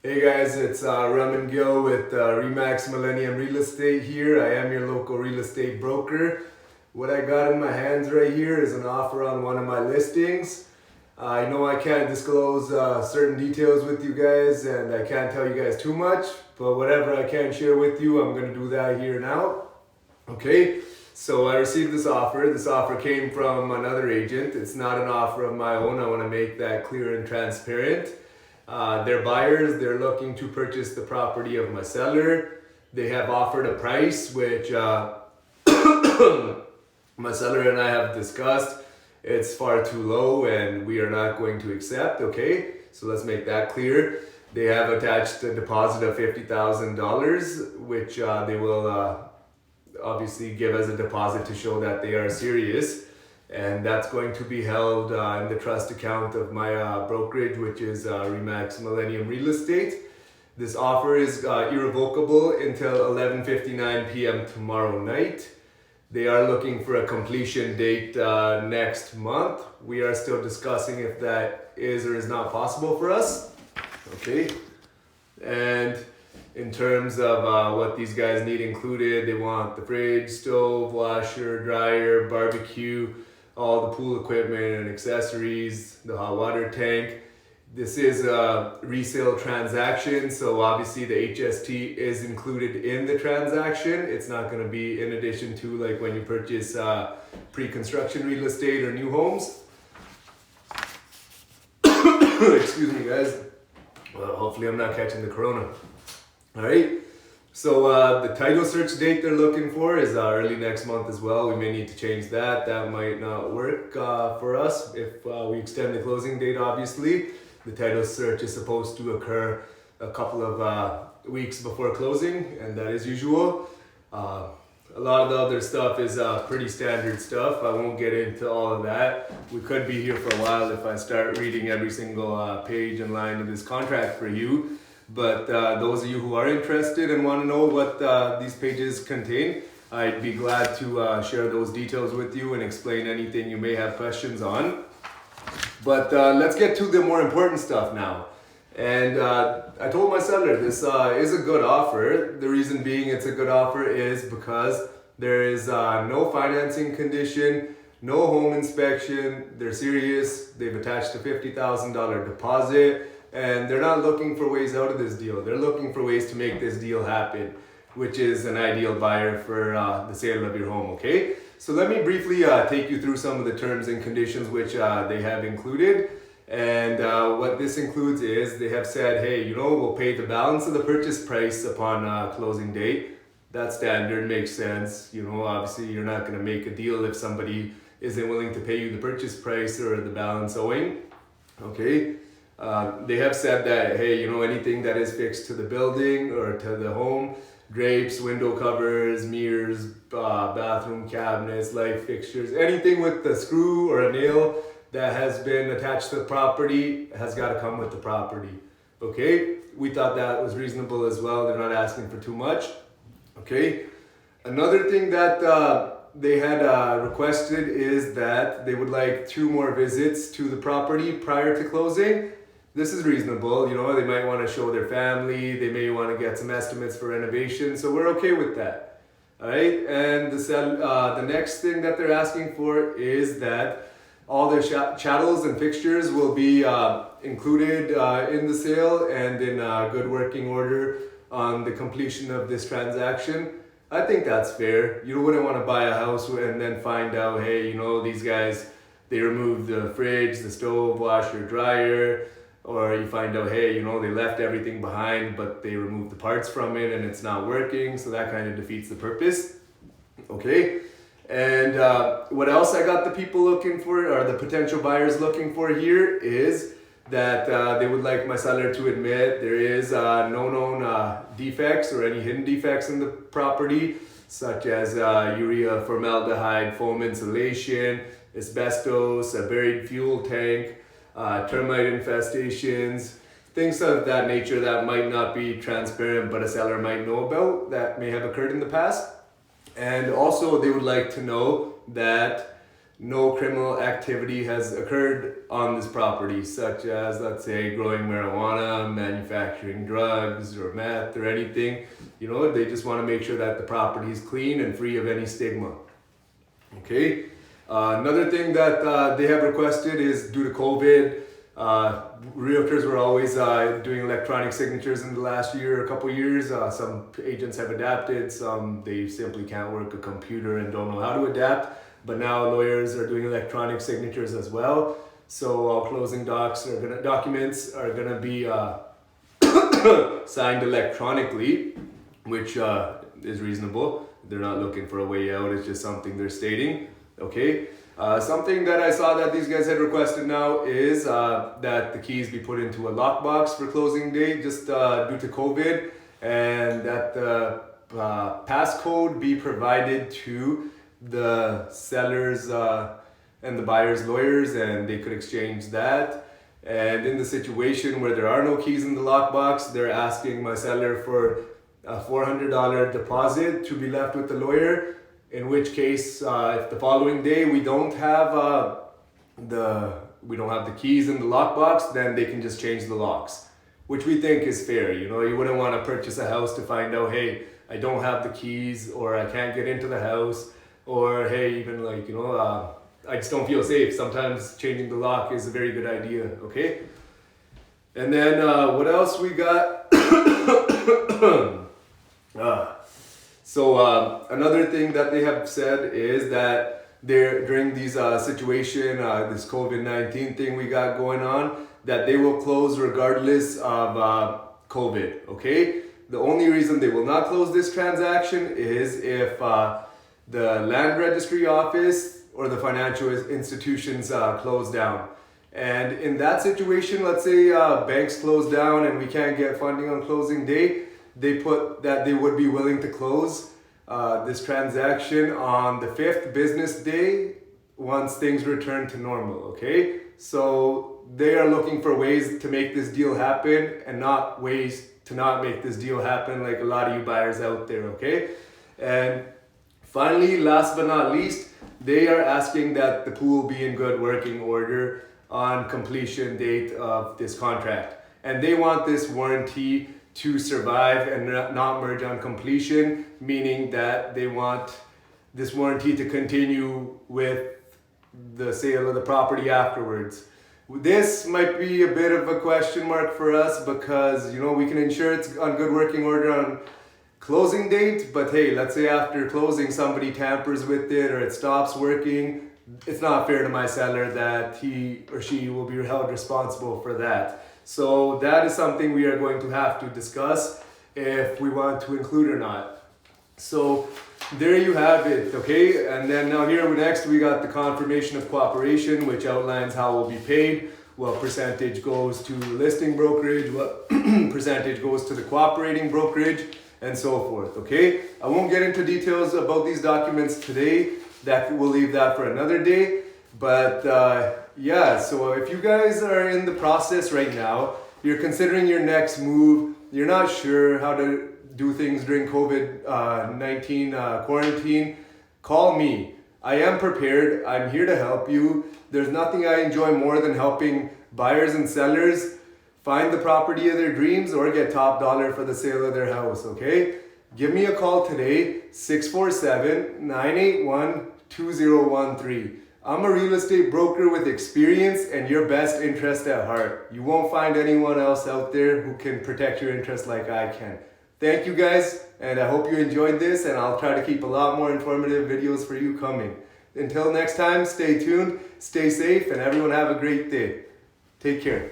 Hey guys, it's Rum and Gil with Remax Millennium Real Estate here. I am your local real estate broker. What I got in my hands right here is an offer on one of my listings. I know I can't disclose certain details with you guys and I can't tell you guys too much, but whatever I can share with you, I'm going to do that here now. Okay, so I received this offer. This offer came from another agent. It's not an offer of my own. I want to make that clear and transparent. They're buyers. They're looking to purchase the property of my seller. They have offered a price which my seller and I have discussed. It's far too low and we are not going to accept. Okay, so let's make that clear. They have attached a deposit of $50,000 which they will obviously give as a deposit to show that they are serious. And that's going to be held in the trust account of my brokerage, which is Remax Millennium Real Estate. This offer is irrevocable until 11:59 p.m. tomorrow night. They are looking for a completion date next month. We are still discussing if that is or is not possible for us. Okay. And in terms of what these guys need included, they want the fridge, stove, washer, dryer, barbecue, all the pool equipment and accessories, the hot water tank. This is a resale transaction, so obviously the HST is included in the transaction. It's not going to be in addition to like when you purchase pre-construction real estate or new homes. Excuse me guys. Well, hopefully I'm not catching the corona. Alright. So the title search date they're looking for is early next month as well. We may need to change that. That might not work for us if we extend the closing date, obviously. The title search is supposed to occur a couple of weeks before closing, and that is usual. A lot of the other stuff is pretty standard stuff. I won't get into all of that. We could be here for a while if I start reading every single page and line of this contract for you. But those of you who are interested and want to know what these pages contain, I'd be glad to share those details with you and explain anything you may have questions on. But let's get to the more important stuff now. And I told my seller this is a good offer. The reason being it's a good offer is because there is no financing condition, no home inspection. They're serious. They've attached a $50,000 deposit. And they're not looking for ways out of this deal. They're looking for ways to make this deal happen, which is an ideal buyer for the sale of your home, okay? So let me briefly take you through some of the terms and conditions which they have included. And what this includes is they have said, hey, we'll pay the balance of the purchase price upon closing date. That's standard, makes sense. Obviously you're not gonna make a deal if somebody isn't willing to pay you the purchase price or the balance owing, okay? They have said that, hey, anything that is fixed to the building or to the home, drapes, window covers, mirrors, bathroom cabinets, light fixtures, anything with a screw or a nail that has been attached to the property has got to come with the property. Okay, we thought that was reasonable as well. They're not asking for too much. Okay, another thing that they had requested is that they would like 2 more visits to the property prior to closing. This is reasonable, they might want to show their family, they may want to get some estimates for renovation, so we're okay with that. Alright, and the next thing that they're asking for is that all their chattels and fixtures will be included in the sale and in good working order on the completion of this transaction. I think that's fair. You wouldn't want to buy a house and then find out, hey, these guys, they removed the fridge, the stove, washer, dryer, or you find out, hey, they left everything behind, but they removed the parts from it and it's not working, so that kind of defeats the purpose. Okay, and what else I got the people looking for, or the potential buyers looking for here, is that they would like my seller to admit there is no known defects or any hidden defects in the property, such as urea, formaldehyde, foam insulation, asbestos, a buried fuel tank, termite infestations, things of that nature that might not be transparent but a seller might know about that may have occurred in the past. And also they would like to know that no criminal activity has occurred on this property, such as, let's say, growing marijuana, manufacturing drugs or meth or anything. You know, they just want to make sure that the property is clean and free of any stigma. Okay. Another thing that they have requested is due to COVID, realtors were always doing electronic signatures in the last year, a couple years. Some agents have adapted, some they simply can't work a computer and don't know how to adapt. But now lawyers are doing electronic signatures as well. So all closing documents are gonna be signed electronically, which is reasonable. They're not looking for a way out, it's just something they're stating. Okay. Something that I saw that these guys had requested now is that the keys be put into a lockbox for closing day, just due to COVID, and that the passcode be provided to the sellers and the buyer's lawyers, and they could exchange that. And in the situation where there are no keys in the lockbox, they're asking my seller for a $400 deposit to be left with the lawyer. In which case, if the following day we don't have the keys in the lockbox, then they can just change the locks, which we think is fair. You know, you wouldn't want to purchase a house to find out, hey, I don't have the keys, or I can't get into the house, or hey, even like, you know, I just don't feel safe. Sometimes changing the lock is a very good idea. Okay. And then what else we got? So another thing that they have said is that during these situation, this COVID-19 thing we got going on, that they will close regardless of COVID, okay? The only reason they will not close this transaction is if the land registry office or the financial institutions close down. And in that situation, let's say banks close down and we can't get funding on closing day, they put that they would be willing to close this transaction on the 5th business day once things return to normal, okay? So they are looking for ways to make this deal happen and not ways to not make this deal happen like a lot of you buyers out there, okay? And finally, last but not least, they are asking that the pool be in good working order on completion date of this contract. And they want this warranty to survive and not merge on completion, meaning that they want this warranty to continue with the sale of the property afterwards. This might be a bit of a question mark for us because, you know, we can ensure it's on good working order on closing date, but hey, let's say after closing somebody tampers with it or it stops working, it's not fair to my seller that he or she will be held responsible for that. So that is something we are going to have to discuss if we want to include or not. So there you have it, okay? And then now here next we got the confirmation of cooperation, which outlines how we'll be paid, what percentage goes to listing brokerage, what percentage goes to the cooperating brokerage, and so forth, okay? I won't get into details about these documents today. We'll leave that for another day. But yeah, so if you guys are in the process right now, you're considering your next move, you're not sure how to do things during COVID-19 quarantine, call me. I am prepared. I'm here to help you. There's nothing I enjoy more than helping buyers and sellers find the property of their dreams or get top dollar for the sale of their house, okay? Give me a call today, 647-981-2013. I'm a real estate broker with experience and your best interest at heart. You won't find anyone else out there who can protect your interest like I can. Thank you guys, and I hope you enjoyed this, and I'll try to keep a lot more informative videos for you coming. Until next time, stay tuned, stay safe, and everyone have a great day. Take care.